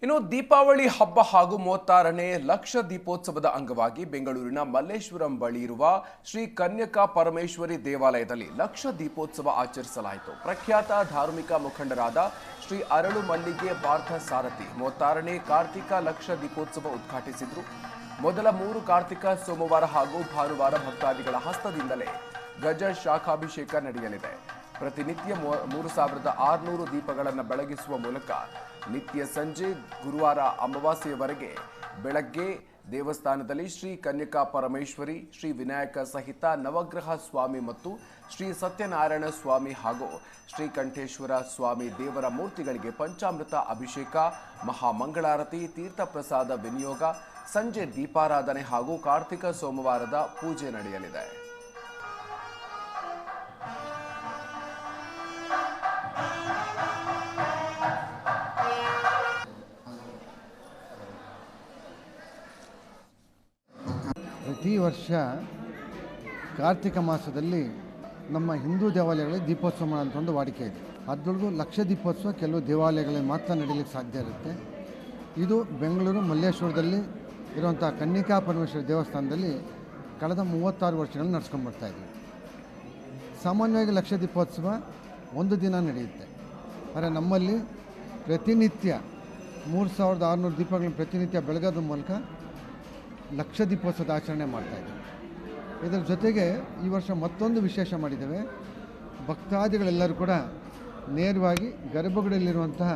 ಇನ್ನು ದೀಪಾವಳಿ ಹಬ್ಬ ಹಾಗೂ 36ನೇ ಲಕ್ಷ ದೀಪೋತ್ಸವದ ಅಂಗವಾಗಿ ಬೆಂಗಳೂರಿನ ಮಲ್ಲೇಶ್ವರಂ ಬಳಿ ಇರುವ ಶ್ರೀ ಕನ್ಯಕಾ ಪರಮೇಶ್ವರಿ ದೇವಾಲಯದಲ್ಲಿ ಲಕ್ಷ ದೀಪೋತ್ಸವ ಆಚರಿಸಲಾಯಿತು. ಪ್ರಖ್ಯಾತ ಧಾರ್ಮಿಕ ಮುಖಂಡರಾದ ಶ್ರೀ ಅರಳು ಮಲ್ಲಿಗೆ ಪಾರ್ಥ ಸಾರಥಿ 36ನೇ ಕಾರ್ತಿಕ ಲಕ್ಷ ದೀಪೋತ್ಸವ ಉದ್ಘಾಟಿಸಿದರು. ಮೊದಲ 3 ಕಾರ್ತಿಕ ಸೋಮವಾರ ಹಾಗೂ ಭಾನುವಾರ ಭಕ್ತಾದಿಗಳ ಹಸ್ತದಿಂದಲೇ ಗಜ ಶಾಖಾಭಿಷೇಕ ನಡೆಯಲಿದೆ. ಪ್ರತಿನಿತ್ಯ 3600 ದೀಪಗಳನ್ನು ಬೆಳಗಿಸುವ ಮೂಲಕ ನಿತ್ಯ ಸಂಜೆ ಗುರುವಾರ ಅಮಾವಾಸ್ಯೆಯವರೆಗೆ ಬೆಳಗ್ಗೆ ದೇವಸ್ಥಾನದಲ್ಲಿ ಶ್ರೀ ಕನ್ಯಕಾ ಪರಮೇಶ್ವರಿ, ಶ್ರೀ ವಿನಾಯಕ ಸಹಿತ ನವಗ್ರಹ ಸ್ವಾಮಿ ಮತ್ತು ಶ್ರೀ ಸತ್ಯನಾರಾಯಣ ಸ್ವಾಮಿ ಹಾಗೂ ಶ್ರೀಕಂಠೇಶ್ವರ ಸ್ವಾಮಿ ದೇವರ ಮೂರ್ತಿಗಳಿಗೆ ಪಂಚಾಮೃತ ಅಭಿಷೇಕ, ಮಹಾಮಂಗಳಾರತಿ, ತೀರ್ಥಪ್ರಸಾದ ವಿನಿಯೋಗ, ಸಂಜೆ ದೀಪಾರಾಧನೆ ಹಾಗೂ ಕಾರ್ತಿಕ ಸೋಮವಾರದ ಪೂಜೆ ನಡೆಯಲಿದೆ. ಪ್ರತಿ ವರ್ಷ ಕಾರ್ತಿಕ ಮಾಸದಲ್ಲಿ ನಮ್ಮ ಹಿಂದೂ ದೇವಾಲಯಗಳಲ್ಲಿ ದೀಪೋತ್ಸವ ಮಾಡೋಂಥ ಒಂದು ವಾಡಿಕೆ ಇದೆ. ಅದರೊಳಗೂ ಲಕ್ಷ ದೀಪೋತ್ಸವ ಕೆಲವು ದೇವಾಲಯಗಳಲ್ಲಿ ಮಾತ್ರ ನಡೀಲಿಕ್ಕೆ ಸಾಧ್ಯ ಇರುತ್ತೆ. ಇದು ಬೆಂಗಳೂರು ಮಲ್ಲೇಶ್ವರದಲ್ಲಿ ಇರುವಂಥ ಕನ್ಯಕಾ ಪರಮೇಶ್ವರಿ ದೇವಸ್ಥಾನದಲ್ಲಿ ಕಳೆದ 36 ವರ್ಷಗಳಲ್ಲಿ ನಡೆಸ್ಕೊಂಡು ಬರ್ತಾಯಿದ್ವಿ. ಸಾಮಾನ್ಯವಾಗಿ ಲಕ್ಷ ದೀಪೋತ್ಸವ ಒಂದು ದಿನ ನಡೆಯುತ್ತೆ. ಆದರೆ ನಮ್ಮಲ್ಲಿ ಪ್ರತಿನಿತ್ಯ 3600 ದೀಪಗಳನ್ನು ಪ್ರತಿನಿತ್ಯ ಬೆಳಗೋದ್ರ ಮೂಲಕ ಲಕ್ಷ ದೀಪೋತ್ಸವದ ಆಚರಣೆ ಮಾಡ್ತಾಯಿದ್ದೀವಿ. ಇದರ ಜೊತೆಗೆ ಈ ವರ್ಷ ಮತ್ತೊಂದು ವಿಶೇಷ ಮಾಡಿದ್ದೇವೆ. ಭಕ್ತಾದಿಗಳೆಲ್ಲರೂ ಕೂಡ ನೇರವಾಗಿ ಗರ್ಭಗುಡಿಯಲ್ಲಿರುವಂತಹ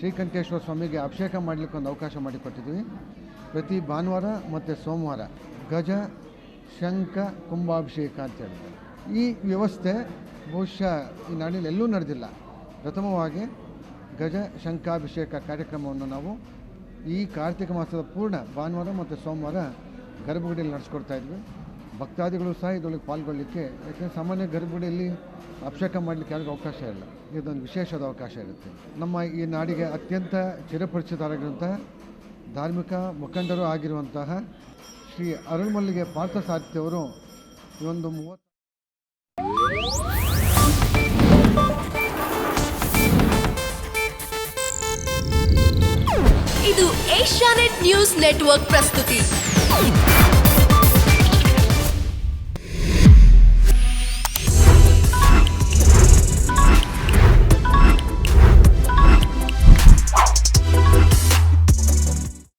ಶ್ರೀಕಂಠೇಶ್ವರ ಸ್ವಾಮಿಗೆ ಅಭಿಷೇಕ ಮಾಡಲಿಕ್ಕೆ ಒಂದು ಅವಕಾಶ ಮಾಡಿಕೊಟ್ಟಿದ್ದೀವಿ. ಪ್ರತಿ ಭಾನುವಾರ ಮತ್ತು ಸೋಮವಾರ ಗಜ ಶಂಖ ಕುಂಭಾಭಿಷೇಕ ಅಂತ ಹೇಳ್ತಾರೆ. ಈ ವ್ಯವಸ್ಥೆ ಬಹುಶಃ ಈ ನಾಡಿನಲ್ಲಿ ಎಲ್ಲೂ ನಡೆದಿಲ್ಲ. ಪ್ರಥಮವಾಗಿ ಗಜ ಶಂಖಾಭಿಷೇಕ ಕಾರ್ಯಕ್ರಮವನ್ನು ನಾವು ಈ ಕಾರ್ತಿಕ ಮಾಸದ ಪೂರ್ಣ ಭಾನುವಾರ ಮತ್ತು ಸೋಮವಾರ ಗರ್ಭಗುಡಿಯಲ್ಲಿ ನಡೆಸ್ಕೊಡ್ತಾ ಇದ್ವಿ. ಭಕ್ತಾದಿಗಳು ಸಹ ಇದರೊಳಗೆ ಪಾಲ್ಗೊಳ್ಳಲಿಕ್ಕೆ, ಯಾಕೆಂದರೆ ಸಾಮಾನ್ಯ ಗರ್ಭಗುಡಿಯಲ್ಲಿ ಅಭಿಷೇಕ ಮಾಡಲಿಕ್ಕೆ ಯಾರಿಗೂ ಅವಕಾಶ ಇಲ್ಲ. ಇದೊಂದು ವಿಶೇಷವಾದ ಅವಕಾಶ ಇರುತ್ತೆ. ನಮ್ಮ ಈ ನಾಡಿಗೆ ಅತ್ಯಂತ ಚಿರಪರಿಚಿತರಾಗಿರುವಂತಹ ಧಾರ್ಮಿಕ ಮುಖಂಡರು ಆಗಿರುವಂತಹ ಶ್ರೀ ಅರಳು ಮಲ್ಲಿಗೆ ಪಾರ್ಥ ಸಾರಥಿ ಅವರು ಈ ಒಂದು 30 ಇದು ಏಷ್ಯಾನೆಟ್ ನ್ಯೂಸ್ ನೆಟ್ವರ್ಕ್ ಪ್ರಸ್ತುತಿ.